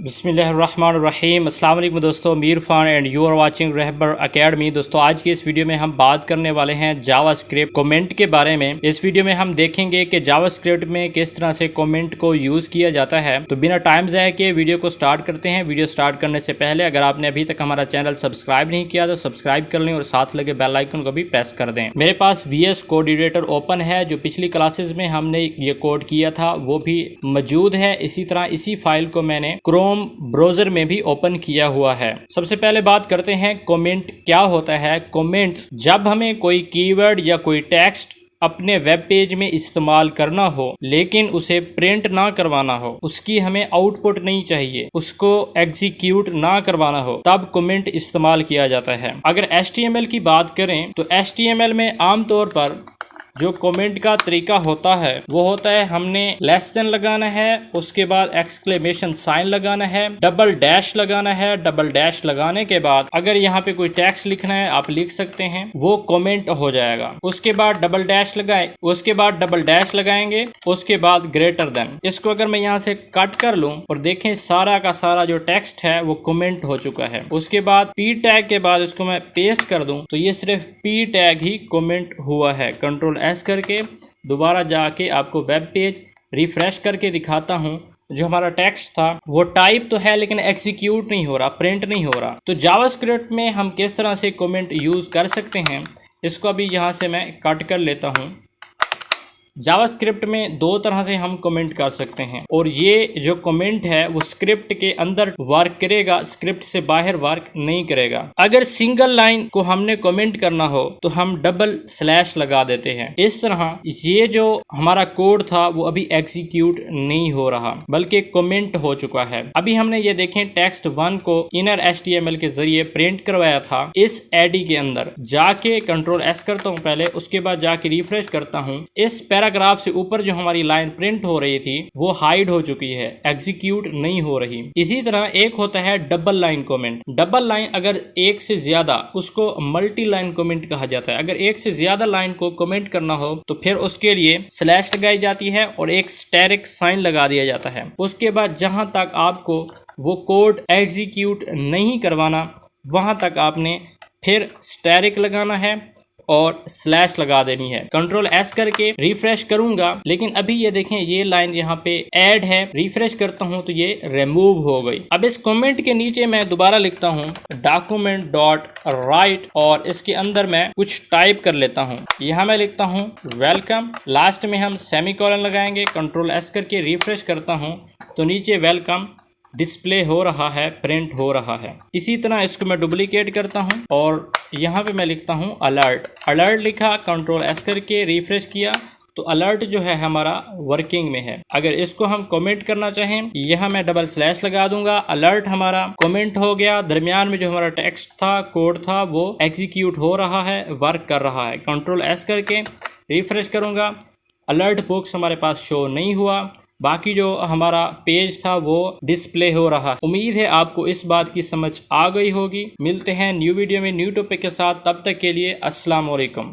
बिस्मिल्लाहिर्रहमानिर्रहीम। अस्सलाम वालेकुम दोस्तों, Mir Faan and you are watching Rahbar academy. दोस्तों आज की इस वीडियो में हम बात करने वाले हैं जावास्क्रिप्ट कमेंट के बारे में। इस वीडियो में हम देखेंगे कि जावास्क्रिप्ट में किस तरह से कमेंट को यूज़ किया जाता है। तो बिना टाइम ज़ाया किए वीडियो को स्टार्ट करते हैं। वीडियो स्टार्ट करने से पहले अगर आपने अभी तक हमारा चैनल सब्सक्राइब नहीं किया तो सब्सक्राइब कर लें और साथ लगे बेल आइकन को भी प्रेस कर दें। मेरे पास VS कोड एडिटर ओपन है, जो पिछली क्लासेस में हमने ये कोड किया था वो भी मौजूद है। इसी तरह इसी फाइल को मैंने क्रोम ब्राउजर में भी ओपन किया हुआ है। सबसे पहले बात करते हैं कमेंट क्या होता है। कमेंट्स जब हमें कोई कीवर्ड या कोई टेक्स्ट अपने वेब पेज में इस्तेमाल करना हो लेकिन उसे प्रिंट ना करवाना हो, उसकी हमें आउटपुट नहीं चाहिए, उसको एग्जीक्यूट ना करवाना हो, तब कमेंट इस्तेमाल किया जाता है। अगर HTML की बात करें तो HTML में आमतौर पर जो कमेंट का तरीका होता है वो होता है हमने लेस देन लगाना है, उसके बाद एक्सक्लेमेशन साइन लगाना है, डबल डैश लगाना है। डबल डैश लगाने के बाद अगर यहाँ पे कोई टेक्स्ट लिखना है आप लिख सकते हैं, वो कमेंट हो जाएगा। उसके बाद डबल डैश लगाए, उसके बाद डबल डैश लगाएंगे, उसके बाद ग्रेटर देन। इसको अगर मैं यहाँ से कट कर लूं और देखें सारा का सारा जो टेक्स्ट है वो कमेंट हो चुका है। उसके बाद P टैग के बाद इसको मैं पेस्ट कर दूं तो ये सिर्फ P टैग ही कमेंट हुआ है। कंट्रोल S करके दोबारा जाके आपको वेब पेज रिफ्रेश करके दिखाता हूं। जो हमारा टेक्स्ट था वो टाइप तो है लेकिन एग्जीक्यूट नहीं हो रहा, प्रिंट नहीं हो रहा। तो जावास्क्रिप्ट में हम किस तरह से कमेंट यूज़ कर सकते हैं, इसको अभी यहाँ से मैं कट कर लेता हूँ। जावास्क्रिप्ट में दो तरह से हम कमेंट कर सकते हैं और ये जो कमेंट है वो स्क्रिप्ट के अंदर वर्क करेगा, स्क्रिप्ट से बाहर वर्क नहीं करेगा। अगर सिंगल लाइन को हमने कमेंट करना हो तो हम डबल स्लैश लगा देते हैं। इस तरह ये जो हमारा कोड था वो अभी एग्जीक्यूट नहीं हो रहा बल्कि कमेंट हो चुका है। अभी हमने ये देखें टेक्स्ट 1 को इनर HTML के जरिए प्रिंट करवाया था इस एडी के अंदर। जाके कंट्रोल S करता हूँ पहले, उसके बाद जाके रिफ्रेश करता हूँ। इस पैराग्राफ से ऊपर जो हमारी लाइन प्रिंट हो रही थी वो हाइड हो चुकी है, एग्जीक्यूट नहीं हो रही। इसी तरह एक होता है double line comment. Double line अगर एक से ज्यादा, उसको मल्टी लाइन कमेंट कहा जाता है। अगर एक से ज्यादा लाइन को कमेंट करना हो तो फिर उसके लिए स्लैश लगाई जाती है और एक स्टेरिक साइन लगा दिया जाता है। उसके बाद जहां तक आपको वो कोड एग्जीक्यूट नहीं करवाना वहां तक आपने फिर स्टेरिक लगाना है और स्लैश लगा देनी है। कंट्रोल S करके रिफ्रेश करूंगा, लेकिन अभी ये देखें ये लाइन यहाँ पे ऐड है। रिफ्रेश करता हूँ तो ये रिमूव हो गई। अब इस कमेंट के नीचे मैं दोबारा लिखता हूँ document.write और इसके अंदर मैं कुछ टाइप कर लेता हूँ। यहाँ मैं लिखता हूँ वेलकम, लास्ट में हम सेमीकोलन लगाएंगे। कंट्रोल S करके रिफ्रेश करता हूँ तो नीचे वेलकम डिस्प्ले हो रहा है, प्रिंट हो रहा है। इसी तरह इसको मैं डुप्लीकेट करता हूँ और यहाँ पे मैं लिखता हूँ अलर्ट। अलर्ट लिखा, कंट्रोल S करके रिफ्रेश किया तो अलर्ट जो है हमारा वर्किंग में है। अगर इसको हम कमेंट करना चाहें, यहाँ मैं डबल स्लैश लगा दूंगा, अलर्ट हमारा कमेंट हो गया। दरमियान में जो हमारा टेक्स्ट था, कोड था, वो एग्जीक्यूट हो रहा है, वर्क कर रहा है। कंट्रोल S करके रिफ्रेश करूंगा, अलर्ट बॉक्स हमारे पास शो नहीं हुआ, बाकी जो हमारा पेज था वो डिस्प्ले हो रहा है। उम्मीद है आपको इस बात की समझ आ गई होगी। मिलते हैं न्यू वीडियो में न्यू टॉपिक के साथ, तब तक के लिए अस्सलाम वालेकुम।